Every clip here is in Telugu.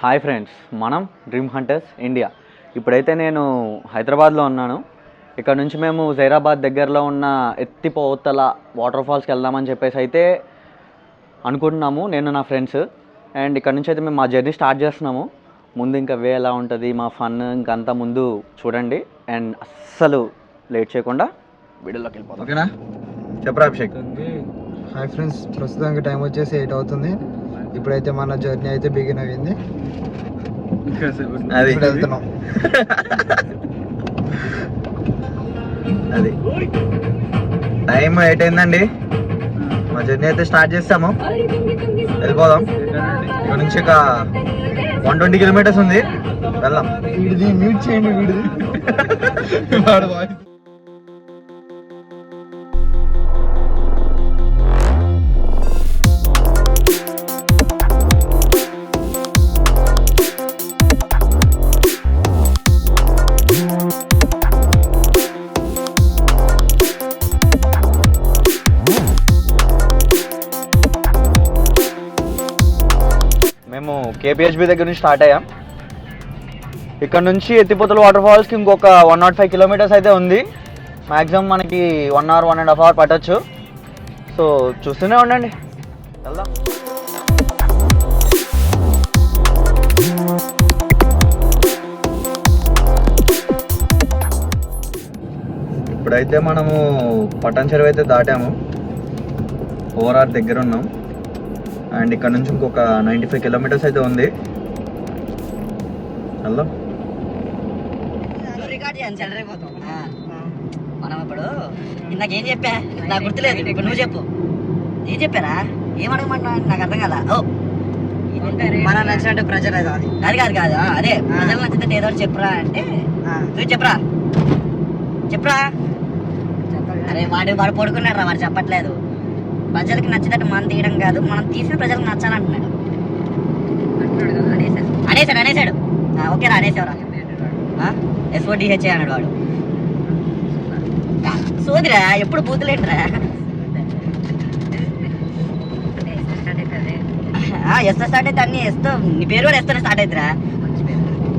హాయ్ ఫ్రెండ్స్, మనం డ్రీమ్ హంటర్స్ ఇండియా. ఇప్పుడైతే నేను హైదరాబాద్లో ఉన్నాను. ఇక్కడ నుంచి మేము జహీరాబాద్ దగ్గరలో ఉన్న ఎత్తిపోతల వాటర్ ఫాల్స్కి వెళ్దామని చెప్పేసి అయితే అనుకుంటున్నాము, నేను నా ఫ్రెండ్స్. అండ్ ఇక్కడ నుంచి అయితే మేము మా జర్నీ స్టార్ట్ చేస్తున్నాము. ముందు ఇంకా వే ఎలా ఉంటుంది, మా ఫన్ ఇంకంతా ముందు చూడండి. అండ్ అస్సలు లేట్ చేయకుండా వీడియోలోకి వెళ్ళిపోతాం. ఓకేనా? చెప్పరా అభిషేక్. హాయ్ ఫ్రెండ్స్, ప్రస్తుతానికి టైం వచ్చేసి 8 అవుతుంది. ఇప్పుడైతే మన జర్నీ అయితే బిగిన్ అయ్యింది. అది వెళ్తున్నాం. అది టైం 8 అయిందండి. మా జర్నీ అయితే స్టార్ట్ చేస్తాము, వెళ్ళిపోదాం. ఇక్కడ నుంచి ఒక 120 కిలోమీటర్స్ ఉంది, వెళ్దాం. వీడిది మ్యూట్ చేయండి, వీడిది. మేము కేపీహెచ్బి దగ్గర నుంచి స్టార్ట్ అయ్యాం. ఇక్కడ నుంచి ఎత్తిపోతల వాటర్ ఫాల్స్కి ఇంకొక 105 కిలోమీటర్స్ అయితే ఉంది. మ్యాక్సిమం మనకి 1 hour 1.5 hours పట్టచ్చు. సో చూస్తూనే ఉండండి, వెళ్దాం. ఇప్పుడైతే మనము పట్టణ చెరువు అయితే దాటాము, ఓఆర్ఆర్ దగ్గర ఉన్నాం. అండ్ ఇక్కడ నుంచి ఇంకొక 95 కిలోమీటర్స్ అయితే ఉంది, వెళ్దాం. మనం ఇప్పుడు ఇందాకేం చెప్పా నాకు గుర్తులేదు, ఇప్పుడు నువ్వు చెప్పు. ఏం చెప్పారా? ఏం అడగమన్నా నాకు అర్థం కదా. ఓ మన నచ్చినట్టు ప్రజలు అది కాదు కాదు అదే ప్రజలు నచ్చినట్టు ఏదో చెప్పరా అంటే నువ్వు చెప్పరా చెప్పరా. అరే వాడు పడుకున్నాడు రా, వాడు చెప్పట్లేదు. ప్రజలకు నచ్చినట్టు మనం తీయడం కాదు, మనం తీసిన ప్రజలకు నచ్చాలంటున్నాడు. అనేసాడు. ఓకేరా, అనేసావురా. SODHA అన్నాడు వాడు. సోదిరా, ఎప్పుడు బూతులేంట్రా. ఎస్తా స్టార్ట్ అయితే అన్ని ఎస్తావు. నీ పేరు కూడా ఎస్తానే స్టార్ట్ అవుతురా.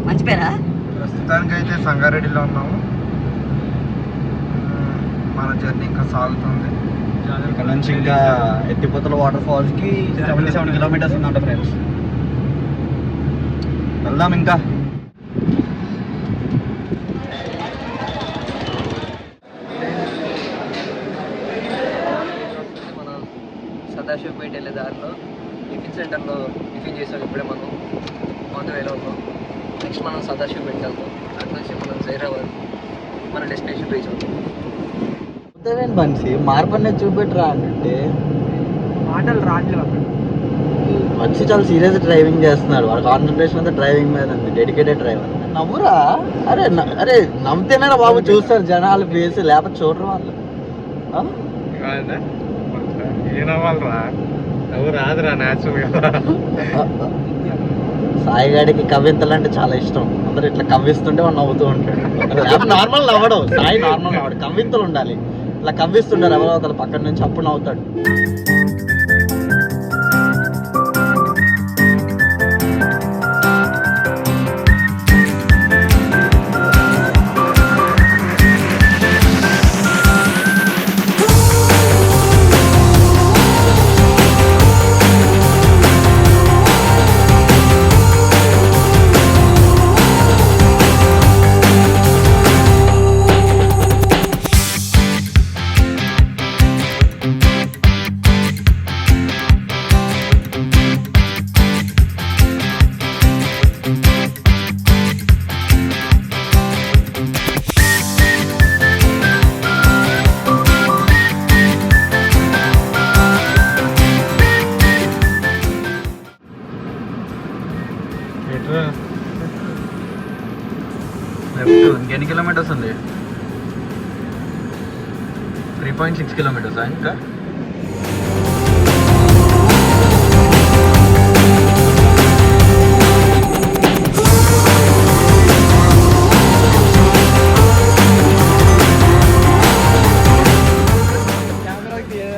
మంచి పేరా. ప్రస్తుతానికి అయితే సంగారెడ్డిలో ఉన్నాము. మన జర్నీ ఇంకా సాగుతుంది. ఇక్కడ నుంచి ఇంకా ఎత్తిపోతల వాటర్ ఫాల్స్కి 77 కిలోమీటర్స్ ఉందంట ఫ్రెండ్స్, వెళ్దాం. ఇంకా మనం సదాశివపేట వెళ్ళే దారిలో టిఫిన్ సెంటర్లో టిఫిన్ చేసాం. ఇప్పుడే మనం వేలో ఉన్నాం. నెక్స్ట్ మనం సదాశివపేట వెళ్తాం. అటు నుంచి మనం జహీరాబాద్ మన డెస్టినేషన్ రీచ్ అవుతాం. మనిషి మార్పు అనేది చూపెట్టరా అంటే మాటలు రాట్లేదు అక్కడ. మనిషి చాలా సీరియస్ డ్రైవింగ్ చేస్తున్నాడు, వాడు కాన్సన్ట్రేషన్ అంతా డ్రైవింగ్ మీద ఉంది. Dedicated driver. నవ్వురా, అరే నవ్వుతేనే బాబు చూస్తారు జనాలు ఫేస్, లేకపోతే చూడరు వాళ్ళు. సాయిగాడికి కవ్వింతలు అంటే చాలా ఇష్టం. అందరు ఇట్లా కవ్విస్తుంటే వాడు నవ్వుతూ ఉంటాడు. నార్మల్ నవ్వడం, సాయి నార్మల్ నవ్వడు, కవ్వింతలు ఉండాలి. ఇట్లా కవ్విస్తుంటారు ఎవరో ఒకరు పక్కన నుంచి, అప్పుడు నవ్వుతాడు. ఎన్ని కిలోమీటర్స్ ఉంది? 3.6 కిలోమీటర్స్ ఇంకా.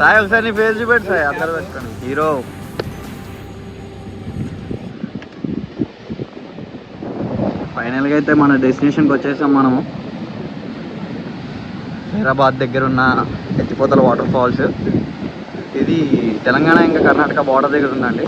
సాయి ఒకసారి నీ ఫేస్ చూపెట్టు సాయి, అందరు పెట్టుకోండి. హీరో ఫైనల్గా అయితే మన డెస్టినేషన్కి వచ్చేసాం మనము. జహీరాబాద్ దగ్గర ఉన్న ఎత్తిపోతల వాటర్ ఫాల్స్. ఇది తెలంగాణ ఇంకా కర్ణాటక బార్డర్ దగ్గర ఉందండి.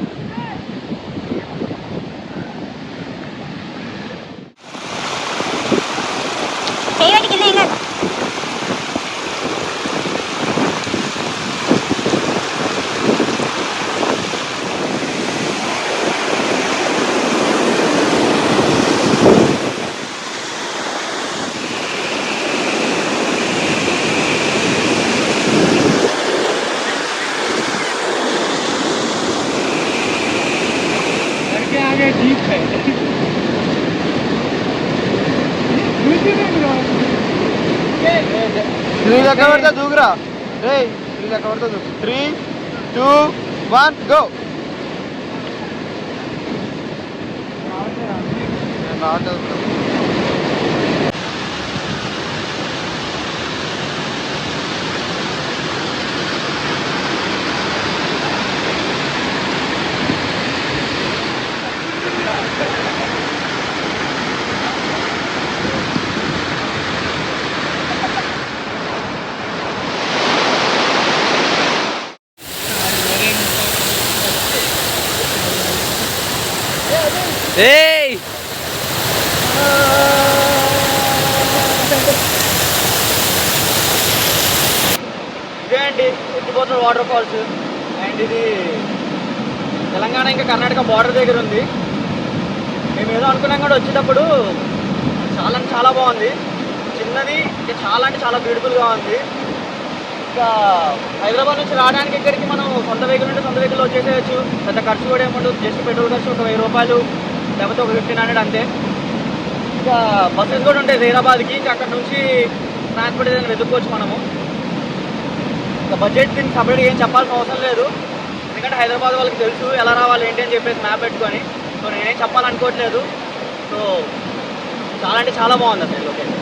లెక్క పడితే దూకురా రే, లెక్క పడితే దూకు. 3, 2, 1 గో. ఏయ్ ఇదే అండి ఎత్తిపోతల వాటర్ ఫాల్స్. అండ్ ఇది తెలంగాణ ఇంకా కర్ణాటక బార్డర్ దగ్గర ఉంది. మేము ఏదో అనుకున్నాం కూడా వచ్చేటప్పుడు చాలా బాగుంది. చిన్నది ఇంకా చాలా అంటే చాలా బ్యూటిఫుల్గా ఉంది. ఇంకా హైదరాబాద్ నుంచి రావడానికి ఇక్కడికి మనం సొంత వెహికల్ ఉంటే సొంత వెహికల్ వచ్చేసేయచ్చు. పెద్ద ఖర్చు కూడా ఏముండదు. జస్ట్ పెట్రోల్ ఖర్చు ఒక 1000 రూపాయలు లేకపోతే ఒక 1500 అంతే. ఇంకా బస్సెస్ కూడా ఉంటాయి జహీరాబాద్కి. ఇంకా అక్కడ నుంచి ట్రాన్స్పోర్ట్ ఏదైనా వెతుక్కోవచ్చు మనము. ఇంకా బడ్జెట్ దీనికి సపరేట్గా ఏం చెప్పాల్సిన అవసరం లేదు. ఎందుకంటే హైదరాబాద్ వాళ్ళకి తెలుసు ఎలా రావాలి ఏంటి అని చెప్పేసి మ్యాప్ పెట్టుకొని. సో నేనేం చెప్పాలనుకోవట్లేదు. సో చాలా అంటే చాలా బాగుంది అసలు లొకేషన్.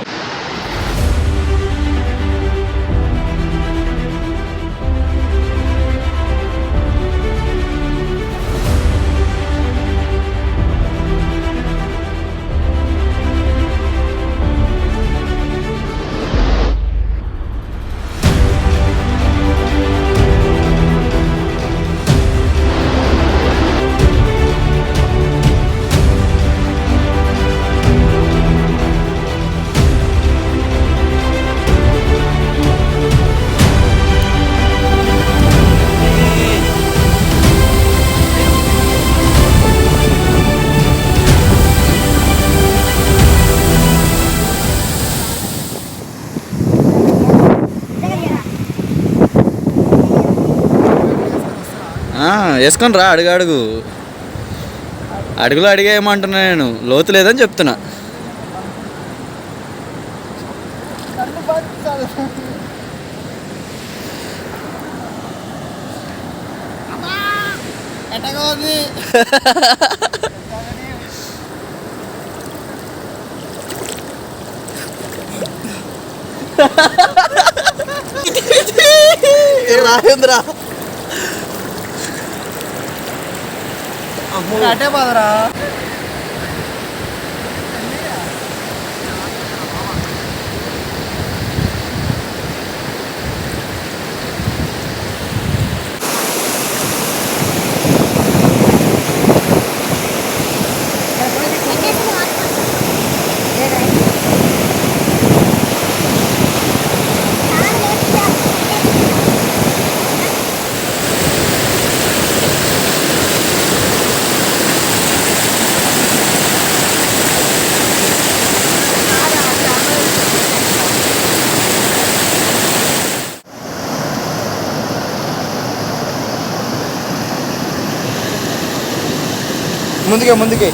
వేసుకొని రా, అడుగు అడుగులో అడిగేయమంటున్నా. నేను లోతు లేదని చెప్తున్నా. రాజేంద్ర అటే పదరా. ముందుకే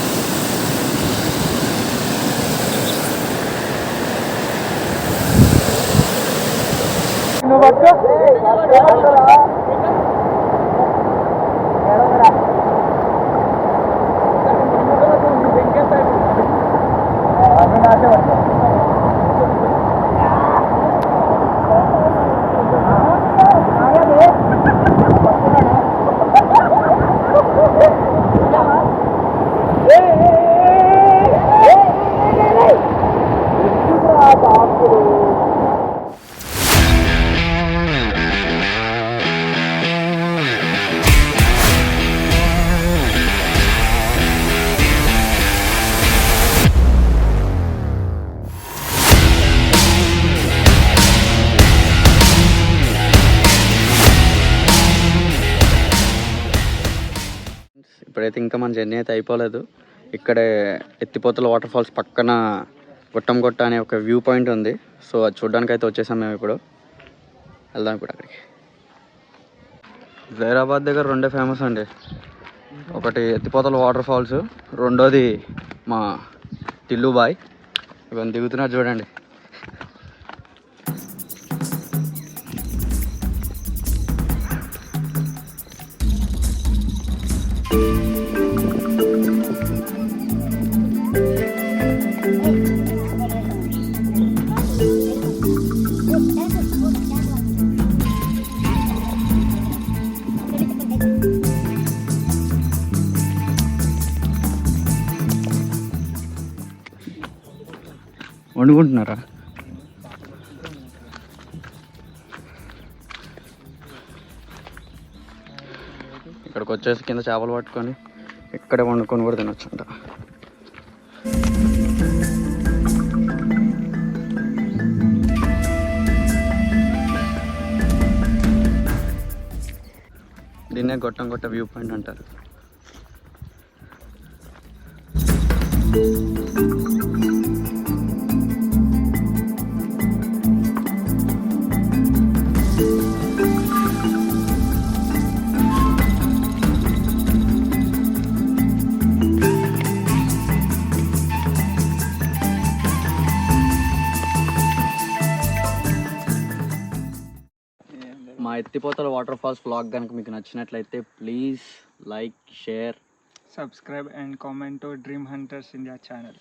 ఇప్పుడైతే ఇంకా మన జర్నీ అయితే అయిపోలేదు. ఇక్కడే ఎత్తిపోతల వాటర్ ఫాల్స్ పక్కన గుట్టంగొట్ట అనే ఒక వ్యూ పాయింట్ ఉంది. సో అది చూడడానికి అయితే వచ్చేసాం మేము. ఇప్పుడు వెళ్దాం ఇప్పుడు అక్కడికి. జహీరాబాద్ దగ్గర రెండే ఫేమస్ అండి. ఒకటి ఎత్తిపోతల వాటర్ ఫాల్స్, రెండోది మా టిల్లు బాయ్. ఇవన్నీ దిగుతున్నారు చూడండి. వండుకుంటున్నారా? ఇక్కడికి వచ్చేసి కింద చేపలు పట్టుకొని ఇక్కడే వండుకొని కూడా తినొచ్చంట. దీన్నే గొట్టంగొట్ట వ్యూ పాయింట్ అంటారు. మా ఎత్తిపోతల వాటర్ ఫాల్స్ బ్లాగ్ కనుక మీకు నచ్చినట్లయితే please like, share, subscribe and comment to Dream Hunters India channel.